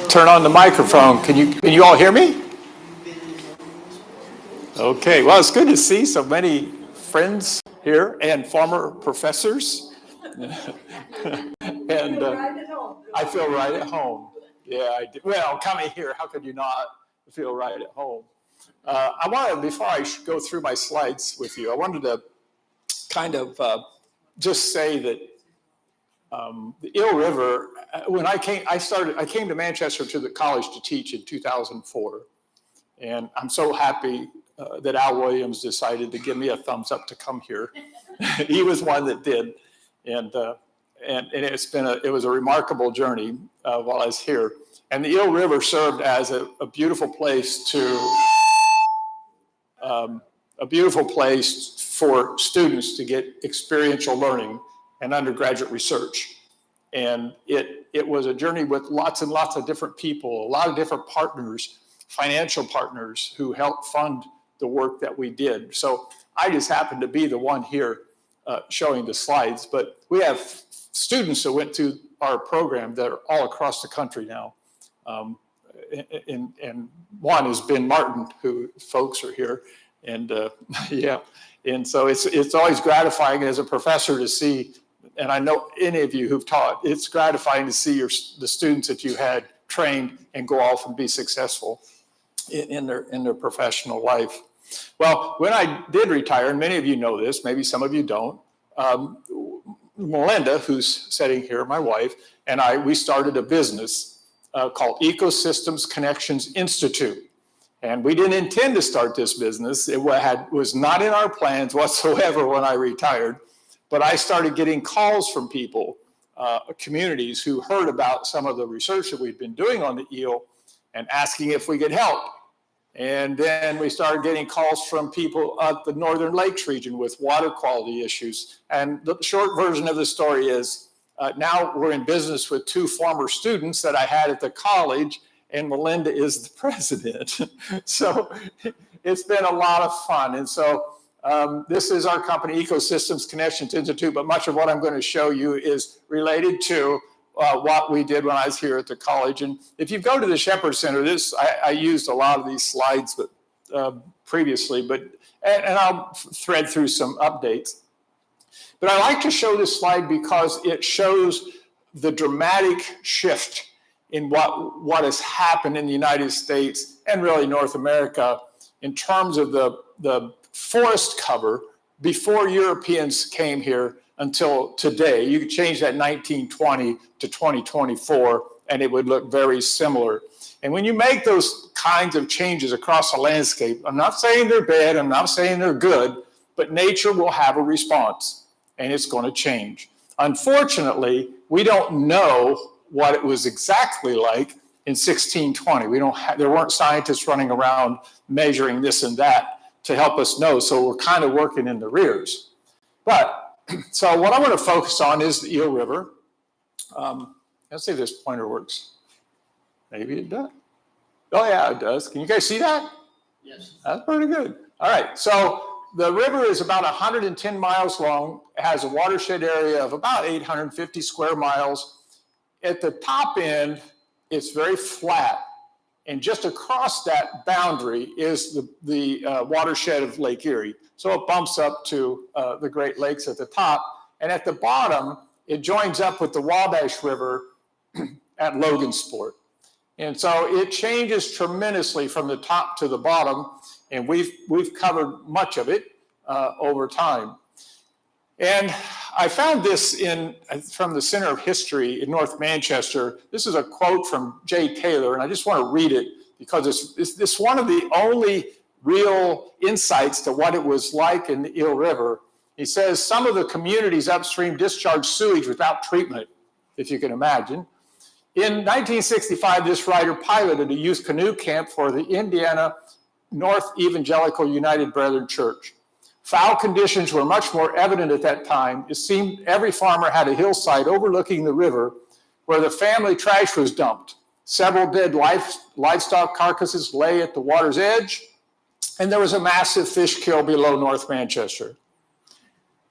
turn on the microphone. Can you all hear me? Okay, well, it's good to see so many friends here and former professors. And I feel right at home. Yeah, I do. Well, coming here, how could you not feel right at home? I wanted, before I go through my slides with you, I wanted to kind of just say that the Eel River, when I came to Manchester to the college to teach in 2004. And I'm so happy that Al Williams decided to give me a thumbs up to come here. He was one that did. And it was a remarkable journey while I was here. And the Eel River served as a beautiful place for students to get experiential learning and undergraduate research. And it was a journey with lots and lots of different people, a lot of different partners, financial partners who helped fund the work that we did. So I just happened to be the one here showing the slides, but we have students that went through our program that are all across the country now. And one has been Martin, who folks are here. And yeah, and so it's always gratifying as a professor to see, and I know any of you who've taught, it's gratifying to see the students that you had trained and go off and be successful in their professional life. Well, when I did retire, and many of you know this, maybe some of you don't, Melinda, who's sitting here, my wife, and we started a business called Ecosystems Connections Institute. And we didn't intend to start this business. It was not in our plans whatsoever when I retired. But I started getting calls from people, communities who heard about some of the research that we'd been doing on the eel and asking if we could help. And then we started getting calls from people at the Northern Lakes region with water quality issues. And the short version of the story is now we're in business with two former students that I had at the college, and Melinda is the president. So it's been a lot of fun. And so this is our company, Ecosystems Connections Institute, but much of what I'm going to show you is related to what we did when I was here at the college. And if you go to the Shepherd Center, I used a lot of these slides previously, and I'll thread through some updates. But I like to show this slide because it shows the dramatic shift in what has happened in the United States and really North America in terms of the forest cover before Europeans came here until today. You could change that 1920 to 2024 and it would look very similar. And when you make those kinds of changes across the landscape, I'm not saying they're bad, I'm not saying they're good, but nature will have a response and it's going to change. Unfortunately, we don't know what it was exactly like in 1620. There weren't scientists running around measuring this and that to help us know, so we're kind of working in the rears. But, so what I want to focus on is the Eel River. Let's see if this pointer works. Maybe it does. Oh yeah, it does. Can you guys see that? Yes. That's pretty good. All right, so the river is about 110 miles long. It has a watershed area of about 850 square miles. At the top end, it's very flat. And just across that boundary is the watershed of Lake Erie. So it bumps up to the Great Lakes at the top. And at the bottom, it joins up with the Wabash River at Logansport. And so it changes tremendously from the top to the bottom. And we've covered much of it over time. And I found this from the Center of History in North Manchester. This is a quote from Jay Taylor, and I just want to read it because it's one of the only real insights to what it was like in the Eel River. He says, some of the communities upstream discharge sewage without treatment, if you can imagine. In 1965, this writer piloted a youth canoe camp for the Indiana North Evangelical United Brethren Church. Foul conditions were much more evident at that time. It seemed every farmer had a hillside overlooking the river where the family trash was dumped. Several dead livestock carcasses lay at the water's edge, and there was a massive fish kill below North Manchester.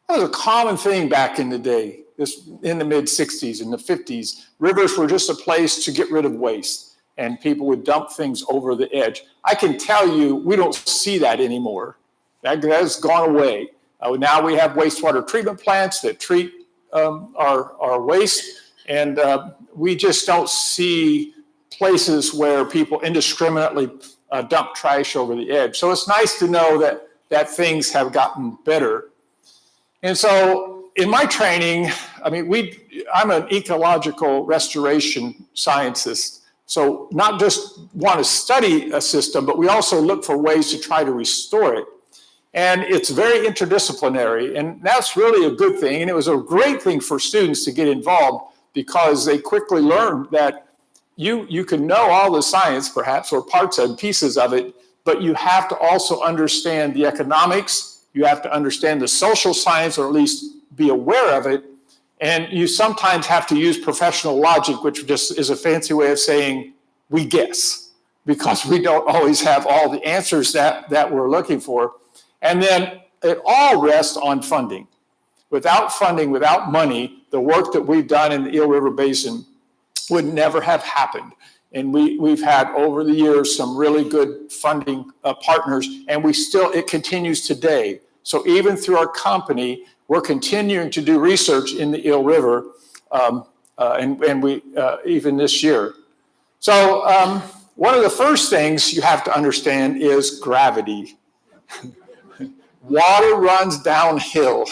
That was a common thing back in the day, in the mid-60s and the 50s. Rivers were just a place to get rid of waste. and people would dump things over the edge. I can tell you, we don't see that anymore. That has gone away. Now we have wastewater treatment plants that treat our waste, and we just don't see places where people indiscriminately dump trash over the edge. So it's nice to know that things have gotten better. And so in my training, I mean, I'm an ecological restoration scientist. So not just want to study a system, but we also look for ways to try to restore it. And it's very interdisciplinary, and that's really a good thing. And it was a great thing for students to get involved because they quickly learned that you can know all the science, perhaps, or parts and pieces of it, but you have to also understand the economics, you have to understand the social science, or at least be aware of it, and you sometimes have to use professional logic, which just is a fancy way of saying we guess, because we don't always have all the answers that we're looking for. And then it all rests on funding. Without funding, without money, the work that we've done in the Eel River Basin would never have happened. And we've had over the years some really good funding partners, and it continues today. So even through our company, we're continuing to do research in the Eel River, and we even this year. So one of the first things you have to understand is gravity. Water runs downhill.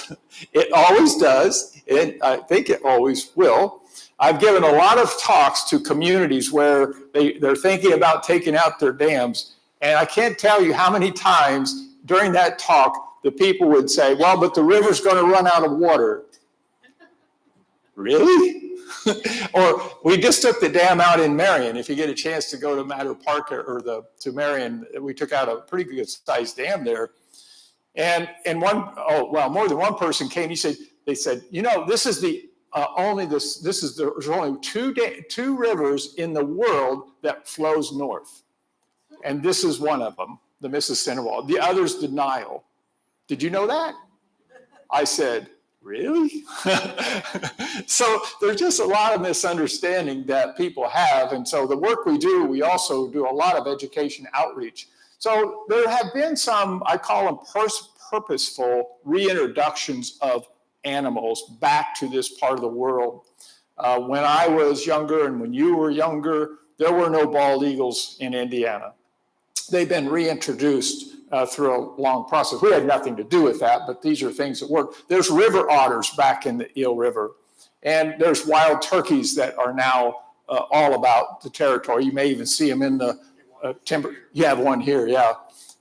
It always does, and I think it always will. I've given a lot of talks to communities where they're thinking about taking out their dams, and I can't tell you how many times during that talk the people would say, well, but the river's going to run out of water. Really? Or we just took the dam out in Marion. If you get a chance to go to Matter Park or to Marion, we took out a pretty good sized dam there. And more than one person came. They said, you know, there's only two rivers in the world that flows north, and this is one of them, the Mississippi. The other's the Nile. Did you know that? I said, really? So there's just a lot of misunderstanding that people have, and so the work we do, we also do a lot of education outreach. So there have been some, I call them purposeful reintroductions of animals back to this part of the world. When I was younger and when you were younger, there were no bald eagles in Indiana. They've been reintroduced through a long process. We had nothing to do with that, but these are things that work. There's river otters back in the Eel River, and there's wild turkeys that are now all about the territory. You may even see them in the timber. You have one here, yeah.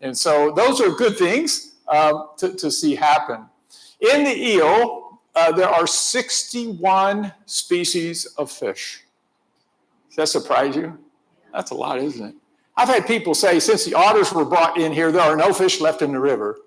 And so those are good things to see happen. In the eel, there are 61 species of fish. Does that surprise you? That's a lot, isn't it? I've had people say, since the otters were brought in here, there are no fish left in the river.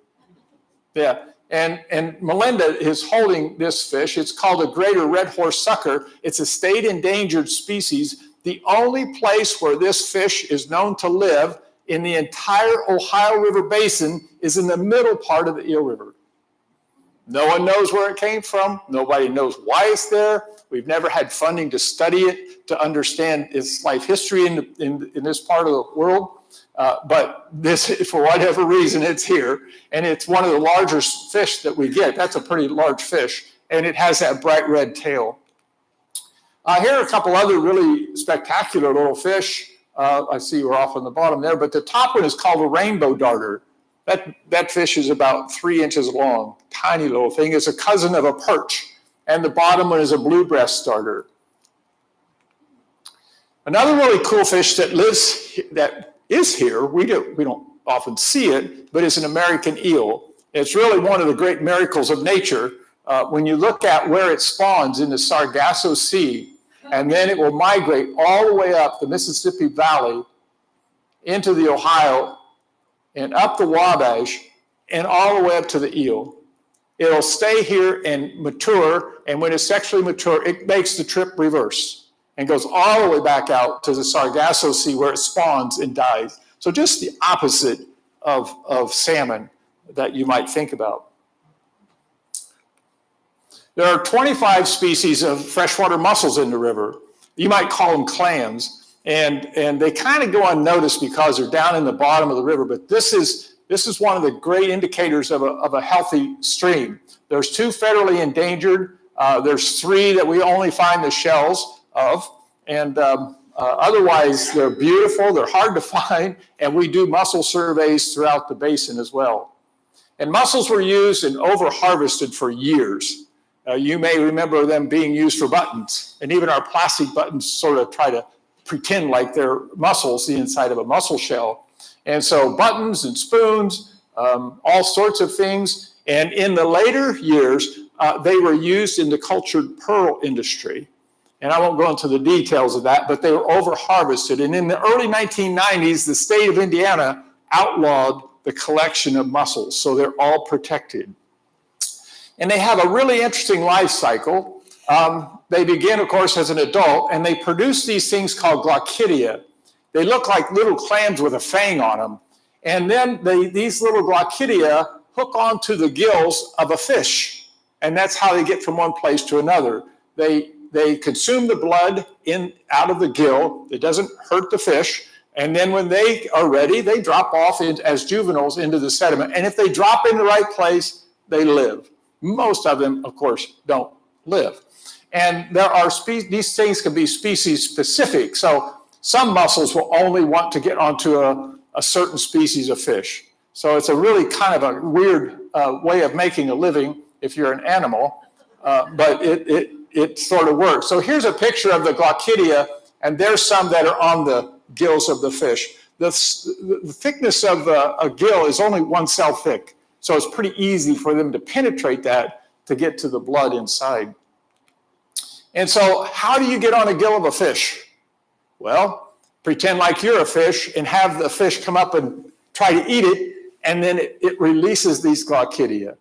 Yeah, and Melinda is holding this fish. It's called a greater red horse sucker. It's a state endangered species. The only place where this fish is known to live in the entire Ohio River Basin is in the middle part of the Eel River. No one knows where it came from. Nobody knows why it's there. We've never had funding to study it, to understand its life history in this part of the world. But this, for whatever reason, it's here. And it's one of the larger fish that we get. That's a pretty large fish. And it has that bright red tail. Here are a couple other really spectacular little fish. I see we're off on the bottom there. But the top one is called a rainbow darter. That fish is about 3 inches long, tiny little thing. It's a cousin of a perch. And the bottom one is a blue breast darter. Another really cool fish that is here, we don't often see it, but it's an American eel. It's really one of the great miracles of nature. When you look at where it spawns in the Sargasso Sea, and then it will migrate all the way up the Mississippi Valley into the Ohio, and up the Wabash, and all the way up to the eel. It'll stay here and mature, and when it's sexually mature, it makes the trip reverse and goes all the way back out to the Sargasso Sea where it spawns and dies. So just the opposite of salmon that you might think about. There are 25 species of freshwater mussels in the river. You might call them clams. And they kind of go unnoticed because they're down in the bottom of the river. But this is one of the great indicators of a healthy stream. There's 2 federally endangered. There's 3 that we only find the shells of. And otherwise, they're beautiful. They're hard to find. And we do mussel surveys throughout the basin as well. And mussels were used and over-harvested for years. You may remember them being used for buttons. And even our plastic buttons sort of try to pretend like they're mussels, the inside of a mussel shell. And so buttons and spoons, all sorts of things. And in the later years, they were used in the cultured pearl industry. And I won't go into the details of that, but they were over-harvested. And in the early 1990s, the state of Indiana outlawed the collection of mussels, so they're all protected. And they have a really interesting life cycle. They begin, of course, as an adult, and they produce these things called glaucidia. They look like little clams with a fang on them. And then these little glaucidia hook onto the gills of a fish. And that's how they get from one place to another. They consume the blood out of the gill. It doesn't hurt the fish. And then when they are ready, they drop off as juveniles into the sediment. And if they drop in the right place, they live. Most of them, of course, don't live. And there are these things can be species specific. So some mussels will only want to get onto a certain species of fish. So it's a really kind of a weird way of making a living if you're an animal, but it sort of works. So here's a picture of the glaucidia, and there's some that are on the gills of the fish. The thickness of a gill is only 1 cell thick, so it's pretty easy for them to penetrate that to get to the blood inside. And so how do you get on a gill of a fish? Well, pretend like you're a fish and have the fish come up and try to eat it, and then it releases these glaucidia.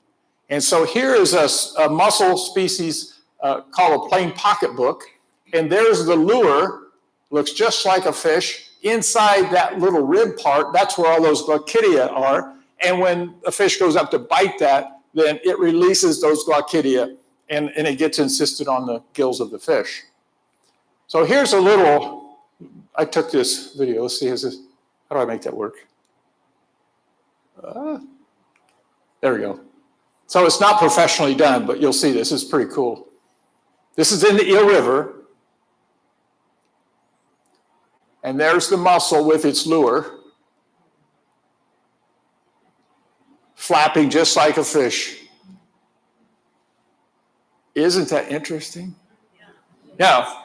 And so here is a mussel species called a plain pocketbook, and there's the lure. Looks just like a fish. Inside that little rib part, that's where all those glaucidia are. And when a fish goes up to bite that, then it releases those glaucidia, and it gets encysted on the gills of the fish. So here's a little, I took this video. Let's see, how do I make that work? There we go. So it's not professionally done, but you'll see this is pretty cool. This is in the Eel River. And there's the mussel with its lure, flapping just like a fish. Isn't that interesting? Now,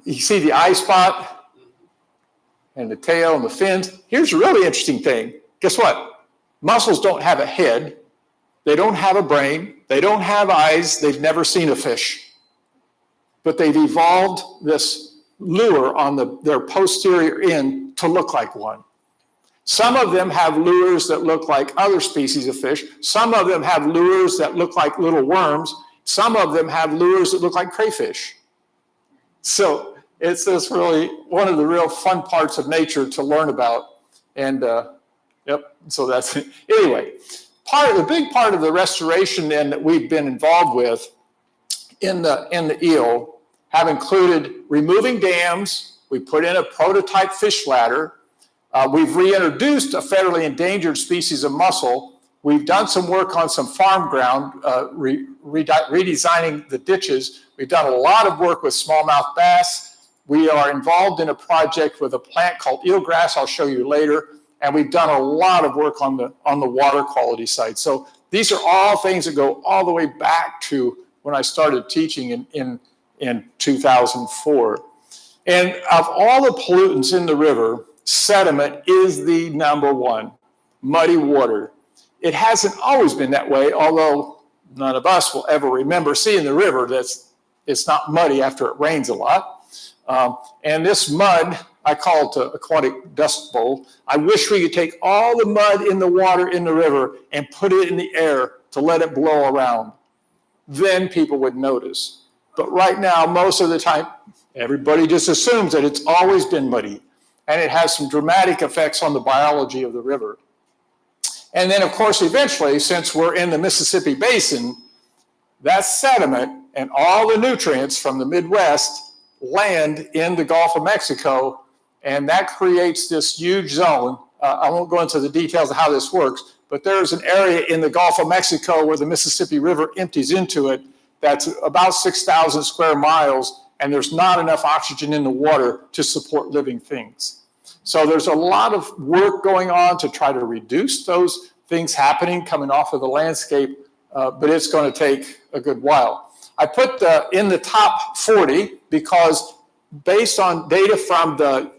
you see the eye spot and the tail and the fins. Here's a really interesting thing. Guess what? Mussels don't have a head. They don't have a brain. They don't have eyes. They've never seen a fish. But they've evolved this lure on their posterior end to look like one. Some of them have lures that look like other species of fish. Some of them have lures that look like little worms. Some of them have lures that look like crayfish. So it's just really one of the real fun parts of nature to learn about. And so that's it. Anyway, the big part of the restoration then that we've been involved with in the eel have included removing dams. We put in a prototype fish ladder. We've reintroduced a federally endangered species of mussel. We've done some work on some farm ground, redesigning the ditches. We've done a lot of work with smallmouth bass. We are involved in a project with a plant called eelgrass, I'll show you later. And we've done a lot of work on the water quality side. So these are all things that go all the way back to when I started teaching in 2004. And of all the pollutants in the river, sediment is the number one, muddy water. It hasn't always been that way, although none of us will ever remember seeing the river it's not muddy after it rains a lot. And this mud, I call it an aquatic dust bowl. I wish we could take all the mud in the water in the river and put it in the air to let it blow around. Then people would notice. But right now, most of the time, everybody just assumes that it's always been muddy. And it has some dramatic effects on the biology of the river. And then, of course, eventually, since we're in the Mississippi Basin, that sediment and all the nutrients from the Midwest land in the Gulf of Mexico, and that creates this huge zone. I won't go into the details of how this works, but there's an area in the Gulf of Mexico where the Mississippi River empties into it that's about 6,000 square miles, and there's not enough oxygen in the water to support living things. So there's a lot of work going on to try to reduce those things happening coming off of the landscape, but it's going to take a good while. I put in the top 40 because based on data from the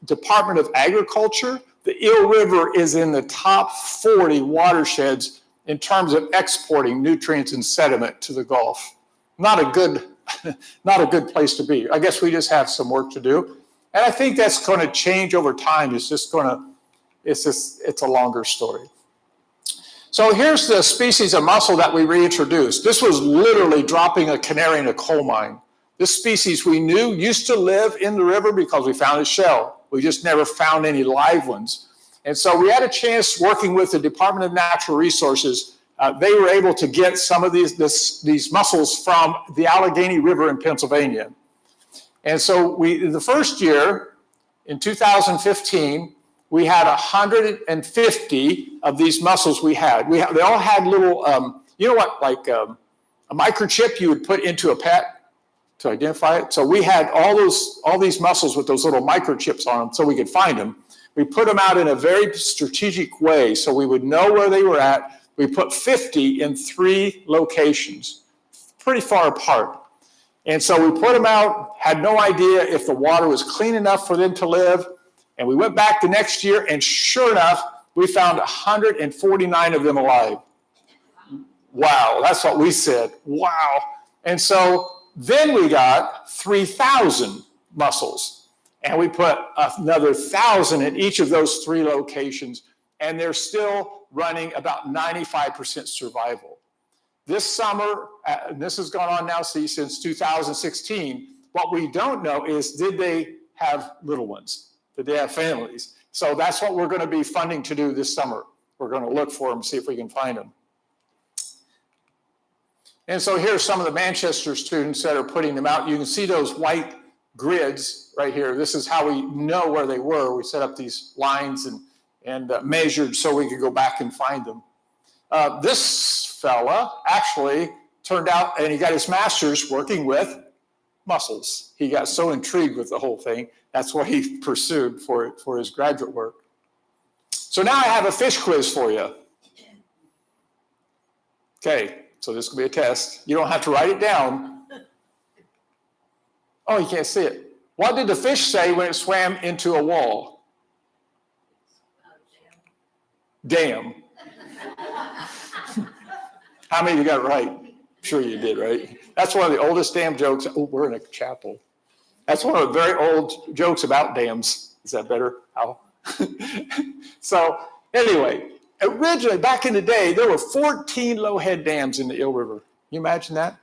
Department of Agriculture, the Eel River is in the top 40 watersheds in terms of exporting nutrients and sediment to the Gulf. Not a good place to be. I guess we just have some work to do. And I think that's going to change over time. It's a longer story. So here's the species of mussel that we reintroduced. This was literally dropping a canary in a coal mine. This species we knew used to live in the river because we found its shell. We just never found any live ones. And so we had a chance working with the Department of Natural Resources. They were able to get some of these mussels from the Allegheny River in Pennsylvania. And so the first year, in 2015, we had 150 of these mussels we had. They all had little, like a microchip you would put into a pet to identify it. So we had all these mussels with those little microchips on them so we could find them. We put them out in a very strategic way so we would know where they were at. We put 50 in 3 locations, pretty far apart. And so we put them out, had no idea if the water was clean enough for them to live. And we went back the next year, and sure enough, we found 149 of them alive. Wow, that's what we said. Wow. And so then we got 3,000 mussels. And we put another 1,000 in each of those 3 locations, and they're still running about 95% survival. This summer, this has gone on now since 2016, what we don't know is, did they have little ones? Did they have families? So that's what we're going to be funding to do this summer. We're going to look for them, see if we can find them. And so here's some of the Manchester students that are putting them out. You can see those white grids right here. This is how we know where they were. We set up these lines and measured so we could go back and find them. This fella actually turned out, and he got his master's working with mussels. He got so intrigued with the whole thing. That's what he pursued for his graduate work. So now I have a fish quiz for you. Okay, so this will be a test. You don't have to write it down. Oh, you can't see it. What did the fish say when it swam into a wall? Dam. How many of you got it right? I'm sure you did, right? That's one of the oldest dam jokes. Oh, we're in a chapel. That's one of the very old jokes about dams. Is that better, Al? So anyway, originally, back in the day, there were 14 low-head dams in the Eel River. Can you imagine that?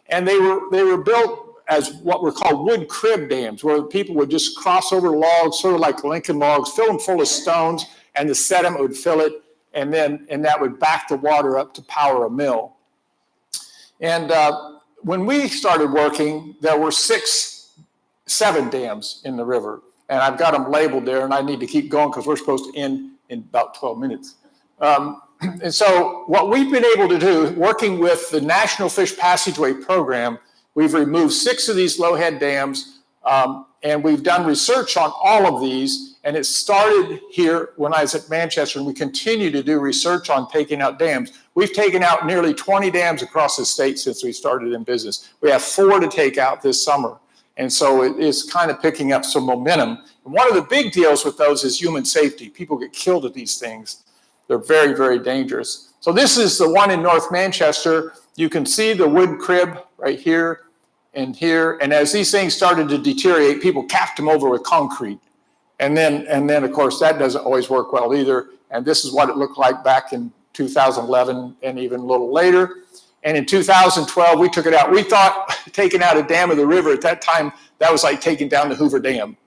And they were built as what were called wood crib dams, where people would just cross over logs, sort of like Lincoln logs, fill them full of stones, and the sediment would fill it, and that would back the water up to power a mill. And when we started working, there were 7 dams in the river, and I've got them labeled there, and I need to keep going because we're supposed to end in about 12 minutes. And so what we've been able to do, working with the National Fish Passageway Program, we've removed 6 of these low-head dams, and we've done research on all of these, and it started here when I was at Manchester, and we continue to do research on taking out dams. We've taken out nearly 20 dams across the state since we started in business. We have 4 to take out this summer, and so it's kind of picking up some momentum. And one of the big deals with those is human safety. People get killed at these things. They're very, very dangerous. So this is the one in North Manchester. You can see the wood crib right here and here. And as these things started to deteriorate, people capped them over with concrete. And then, of course, that doesn't always work well either. And this is what it looked like back in 2011 and even a little later. And in 2012, we took it out. We thought taking out a dam of the river at that time, that was like taking down the Hoover Dam.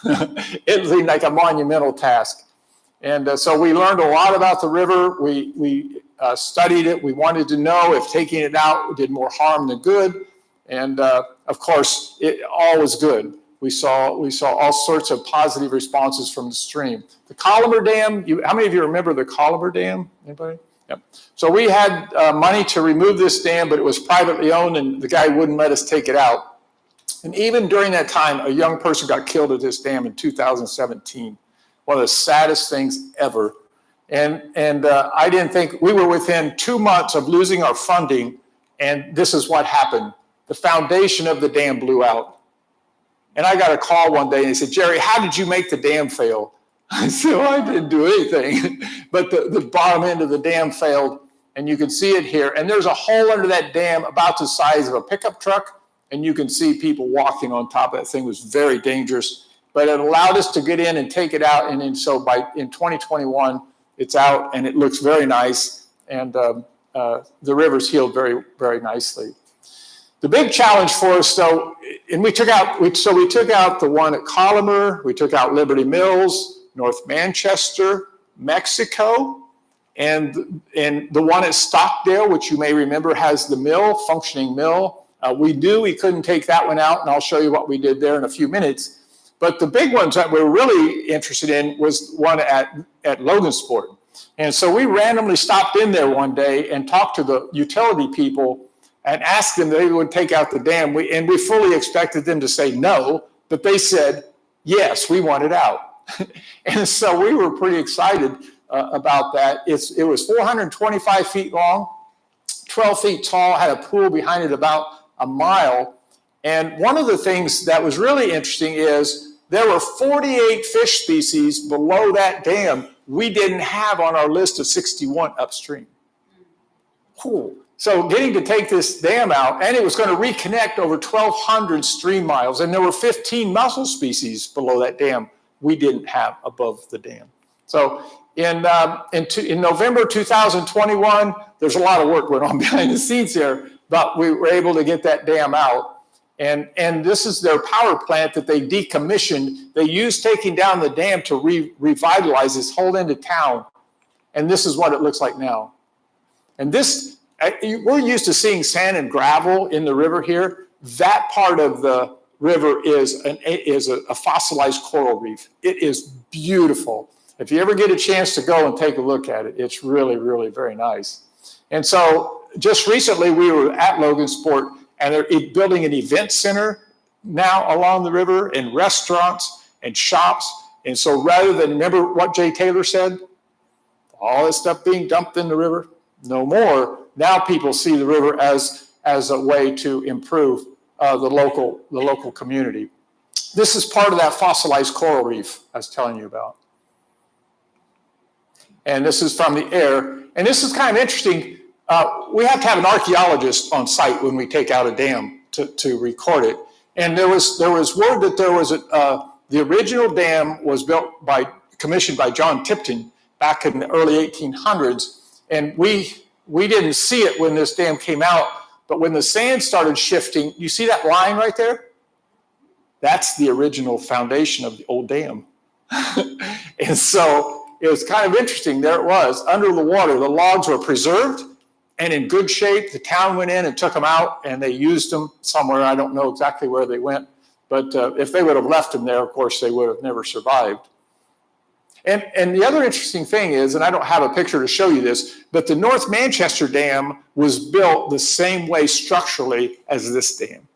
It seemed like a monumental task. And so we learned a lot about the river. We studied it. We wanted to know if taking it out did more harm than good. And of course, all was good. we saw all sorts of positive responses from the stream. The Colomer Dam, how many of you remember the Colomer Dam? Anybody? Yep. So we had money to remove this dam, but it was privately owned, and the guy wouldn't let us take it out. And even during that time, a young person got killed at this dam in 2017. One of the saddest things ever. And I didn't think, we were within 2 months of losing our funding, and this is what happened. The foundation of the dam blew out. And I got a call one day, and he said, Jerry, how did you make the dam fail? I said, well, I didn't do anything. But the bottom end of the dam failed, and you can see it here. And there's a hole under that dam about the size of a pickup truck, and you can see people walking on top of that thing. It was very dangerous. But it allowed us to get in and take it out, and then so in 2021, it's out, and it looks very nice, and the river's healed very, very nicely. The big challenge for us, though, and we took out the one at Colomer, we took out Liberty Mills, North Manchester, Mexico, and the one at Stockdale, which you may remember has the mill, functioning mill. We knew we couldn't take that one out, and I'll show you what we did there in a few minutes. But the big ones that we're really interested in was one at Logansport. And so we randomly stopped in there one day and talked to the utility people and asked them if they would take out the dam. And we fully expected them to say no, but they said, yes, we want it out. And so we were pretty excited about that. It was 425 feet long, 12 feet tall, had a pool behind it about a mile. And one of the things that was really interesting is there were 48 fish species below that dam we didn't have on our list of 61 upstream. Cool. So getting to take this dam out, and it was going to reconnect over 1,200 stream miles, and there were 15 mussel species below that dam we didn't have above the dam. So in November 2021, there's a lot of work going on behind the scenes here, but we were able to get that dam out. And this is their power plant that they decommissioned. They used taking down the dam to revitalize this whole end of town. And this is what it looks like now. And this, we're used to seeing sand and gravel in the river here. That part of the river is a fossilized coral reef. It is beautiful. If you ever get a chance to go and take a look at it, it's really, really very nice. And so just recently we were at Logansport, and they're building an event center now along the river, and restaurants and shops. And so rather than, remember what Jay Taylor said? All this stuff being dumped in the river? No more. Now people see the river as a way to improve the local community. This is part of that fossilized coral reef I was telling you about. And this is from the air. And this is kind of interesting. We have to have an archaeologist on site when we take out a dam to record it. And there was word that there was the original dam was commissioned by John Tipton back in the early 1800s. And we didn't see it when this dam came out, but when the sand started shifting, you see that line right there? That's the original foundation of the old dam. And so it was kind of interesting. There it was, under the water. The logs were preserved and in good shape. The town went in and took them out, and they used them somewhere. I don't know exactly where they went, but if they would have left them there, of course, they would have never survived. And the other interesting thing is, and I don't have a picture to show you this, but the North Manchester Dam was built the same way structurally as this dam.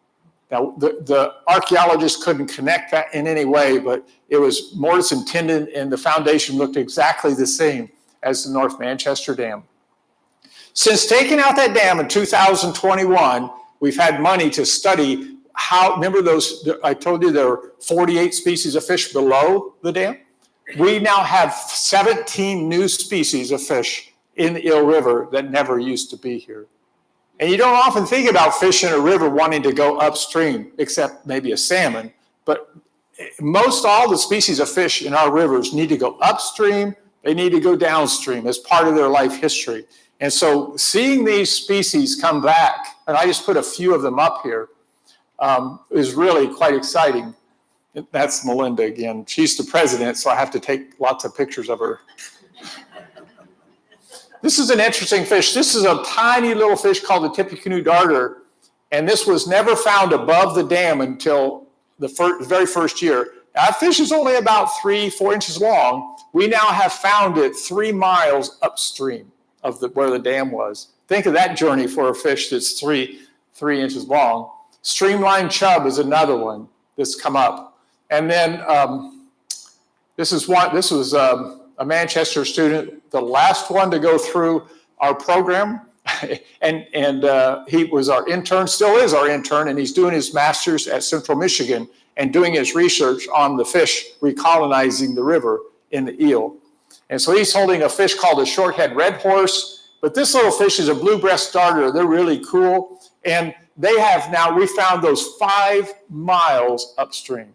Now, the archaeologists couldn't connect that in any way, but it was mortise and tenon, and the foundation looked exactly the same as the North Manchester Dam. Since taking out that dam in 2021, we've had money to study how, remember those, I told you there were 48 species of fish below the dam? We now have 17 new species of fish in the Eel River that never used to be here. And you don't often think about fish in a river wanting to go upstream, except maybe a salmon. But most all the species of fish in our rivers need to go upstream, they need to go downstream as part of their life history. And so seeing these species come back, and I just put a few of them up here, is really quite exciting. That's Melinda again. She's the president, so I have to take lots of pictures of her. This is an interesting fish. This is a tiny little fish called the Tippecanoe darter, and this was never found above the dam until the very first year. That fish is only about 3-4 inches long. We now have found it 3 miles upstream of where the dam was. Think of that journey for a fish that's 3 inches long. Streamline chub is another one that's come up. And then this was a Manchester student, the last one to go through our program. and he was our intern, still is our intern, and he's doing his master's at Central Michigan and doing his research on the fish recolonizing the river in the eel. And so he's holding a fish called a shorthead red horse, but this little fish is a blue breast darter. They're really cool. And we found those 5 miles upstream.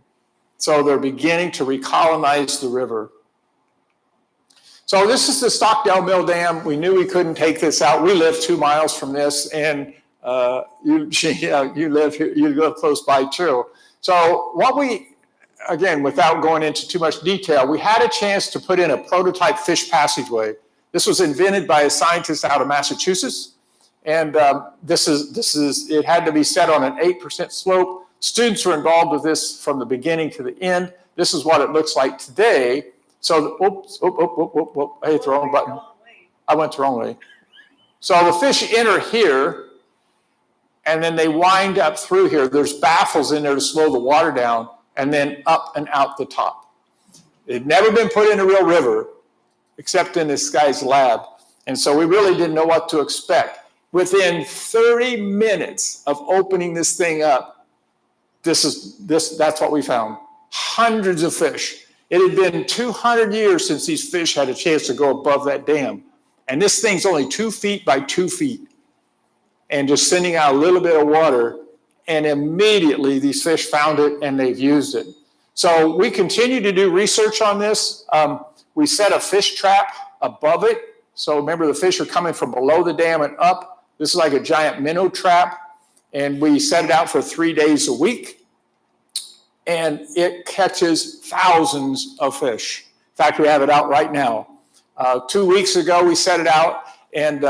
So they're beginning to recolonize the river. So this is the Stockdale Mill Dam. We knew we couldn't take this out. We live 2 miles from this, and you live close by too. So again, without going into too much detail, we had a chance to put in a prototype fish passageway. This was invented by a scientist out of Massachusetts, and it had to be set on an 8% slope. Students were involved with this from the beginning to the end. This is what it looks like today. So, I hit the wrong button. I went the wrong way. So the fish enter here, and then they wind up through here. There's baffles in there to slow the water down, and then up and out the top. It had never been put in a real river, except in this guy's lab. And so we really didn't know what to expect. Within 30 minutes of opening this thing up, that's what we found. Hundreds of fish. It had been 200 years since these fish had a chance to go above that dam. And this thing's only 2 feet by 2 feet. And just sending out a little bit of water. And immediately these fish found it and they've used it. So we continue to do research on this. We set a fish trap above it. So remember, the fish are coming from below the dam and up. This is like a giant minnow trap. And we set it out for 3 days a week. And it catches thousands of fish. In fact, we have it out right now. 2 weeks ago, we set it out and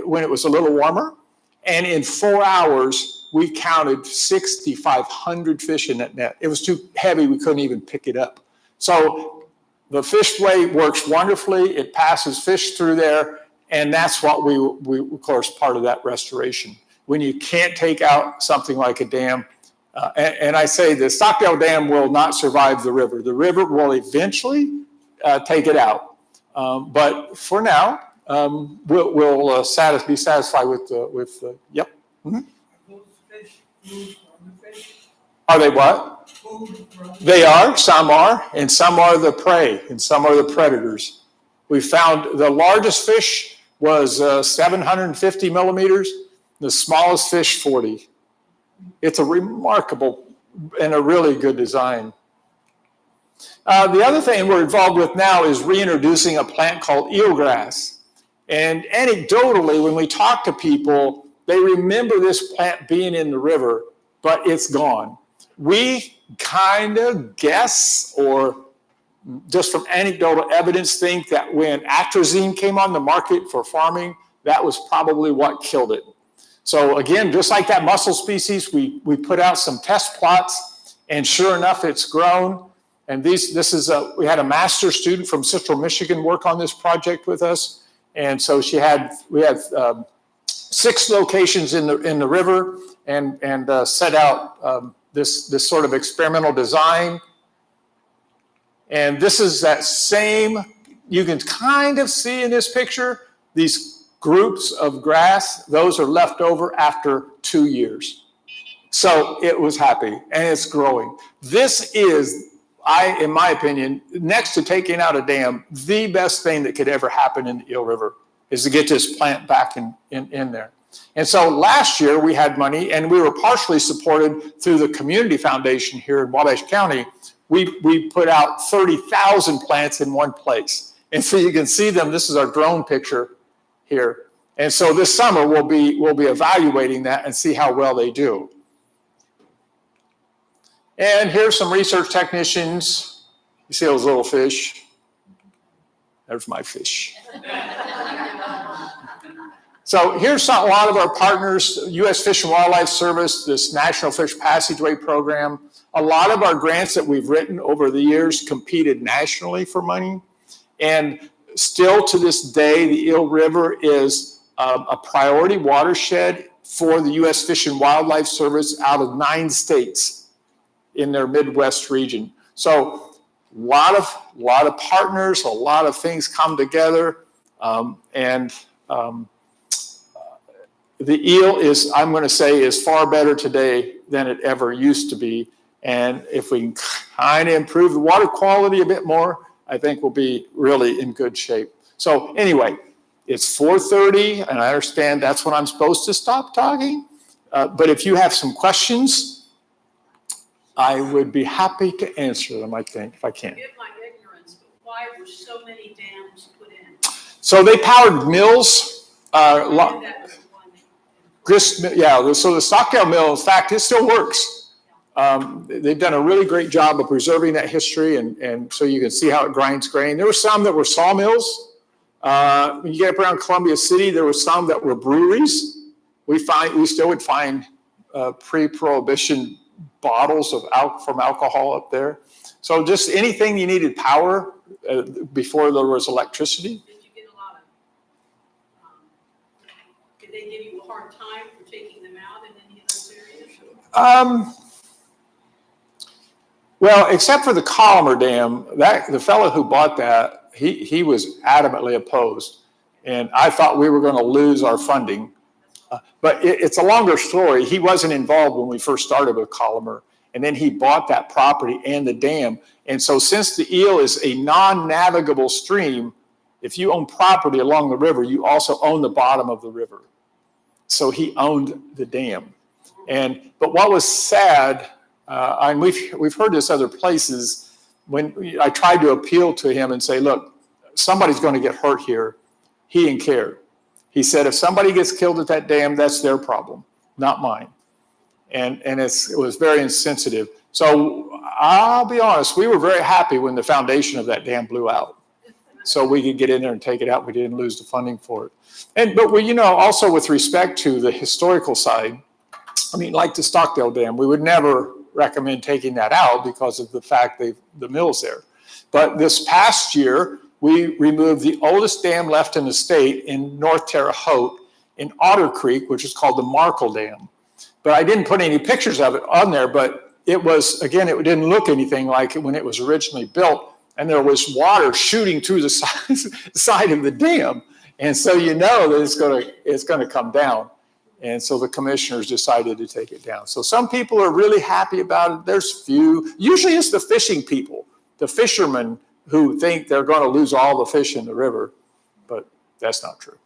when it was a little warmer. And in 4 hours, we counted 6,500 fish in that net. It was too heavy. We couldn't even pick it up. So the fish way works wonderfully. It passes fish through there. And that's what we of course, part of that restoration. When you can't take out something like a dam, and I say the Stockdale Dam will not survive the river. The river will eventually take it out. But for now, we'll be satisfied with yep. Mm-hmm. Are those fish food from the fish? Are they what? Food from the They are. Some are. And some are the prey. And some are the predators. We found the largest fish was 750 millimeters. The smallest fish, 40. It's a remarkable and a really good design. The other thing we're involved with now is reintroducing a plant called eelgrass. And anecdotally, when we talk to people, they remember this plant being in the river, but it's gone. We kind of guess, or just from anecdotal evidence, think that when atrazine came on the market for farming, that was probably what killed it. So again, just like that mussel species, we put out some test plots, and sure enough, it's grown. And we had a master student from Central Michigan work on this project with us, and so we had 6 locations in the river, and set out this sort of experimental design. And this is that same. You can kind of see in this picture these groups of grass. Those are left over after 2 years. So it was happy, and it's growing. This is, in my opinion, next to taking out a dam, the best thing that could ever happen in the Eel River is to get this plant back in there. And so last year we had money, and we were partially supported through the community foundation here in Wabash County. We put out 30,000 plants in one place. And so you can see them. This is our drone picture here. And so this summer we'll be evaluating that and see how well they do. And here's some research technicians. You see those little fish? There's my fish. So here's a lot of our partners: U.S. Fish and Wildlife Service, this National Fish Passageway Program, A lot of our grants that we've written over the years competed nationally for money. And still to this day, the Eel River is a priority watershed for the U.S. Fish and Wildlife Service out of 9 states in their Midwest region. So a lot of partners, a lot of things come together. The eel is, I'm going to say, is far better today than it ever used to be. And if we can kind of improve the water quality a bit more, I think we'll be really in good shape. So anyway, it's 4:30, and I understand that's when I'm supposed to stop talking. But if you have some questions, I would be happy to answer them, I think, if I can. Forgive my ignorance, but why were so many dams put in? So they powered mills. I knew that was the one. So the Stockdale Mill, in fact, it still works. They've done a really great job of preserving that history, and so you can see how it grinds grain. There were some that were sawmills. When you get up around Columbia City, there were some that were breweries. We still would find pre-prohibition bottles from alcohol up there. So just anything you needed power before there was electricity. Did you get a lot of, did they give you a hard time for taking them out in any of those areas? Well, except for the Colomer Dam, the fellow who bought that, he was adamantly opposed. And I thought we were going to lose our funding. But it's a longer story. He wasn't involved when we first started with Colomer. And then he bought that property and the dam. And so since the Eel is a non-navigable stream, if you own property along the river, you also own the bottom of the river. So he owned the dam. But what was sad, and we've heard this other places, when I tried to appeal to him and say, look, somebody's going to get hurt here, he didn't care. He said, if somebody gets killed at that dam, that's their problem, not mine. And it was very insensitive. So I'll be honest, we were very happy when the foundation of that dam blew out. So we could get in there and take it out. We didn't lose the funding for it. But we, also with respect to the historical side, I mean, like the Stockdale Dam, we would never recommend taking that out because of the fact the mill's there. But this past year, we removed the oldest dam left in the state in North Terre Haute in Otter Creek, which is called the Markle Dam. But I didn't put any pictures of it on there, but it was, again, it didn't look anything like it when it was originally built, and there was water shooting through the side of the dam. And so that it's going to come down. And so the commissioners decided to take it down. So some people are really happy about it. There's few. Usually it's the fishing people, the fishermen who think they're going to lose all the fish in the river, but that's not true.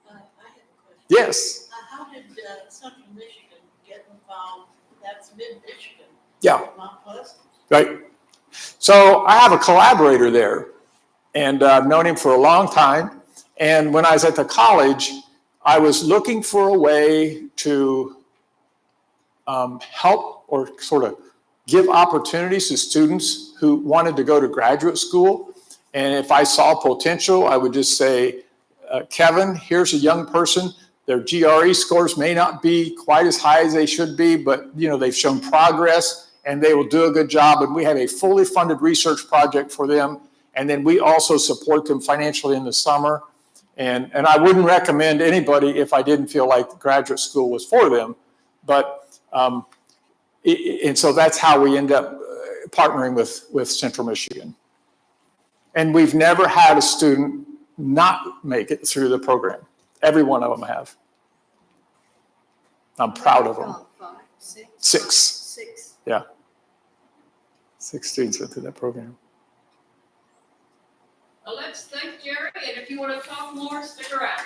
I have a question. Yes. How did Central Michigan get involved? That's mid-Michigan. Yeah. Mount Pleasant. Right. So I have a collaborator there, and I've known him for a long time. And when I was at the college, I was looking for a way to help or sort of give opportunities to students who wanted to go to graduate school. And if I saw potential, I would just say, Kevin, here's a young person. Their GRE scores may not be quite as high as they should be, but they've shown progress and they will do a good job. And we have a fully funded research project for them. And then we also support them financially in the summer. And I wouldn't recommend anybody if I didn't feel like graduate school was for them. But and so that's how we end up partnering with Central Michigan. And we've never had a student not make it through the program. Every one of them have. I'm proud of them. 5, 6. 6. 6. Yeah. 6 students went through that program. Well, let's thank Jerry, and if you want to talk more, stick around.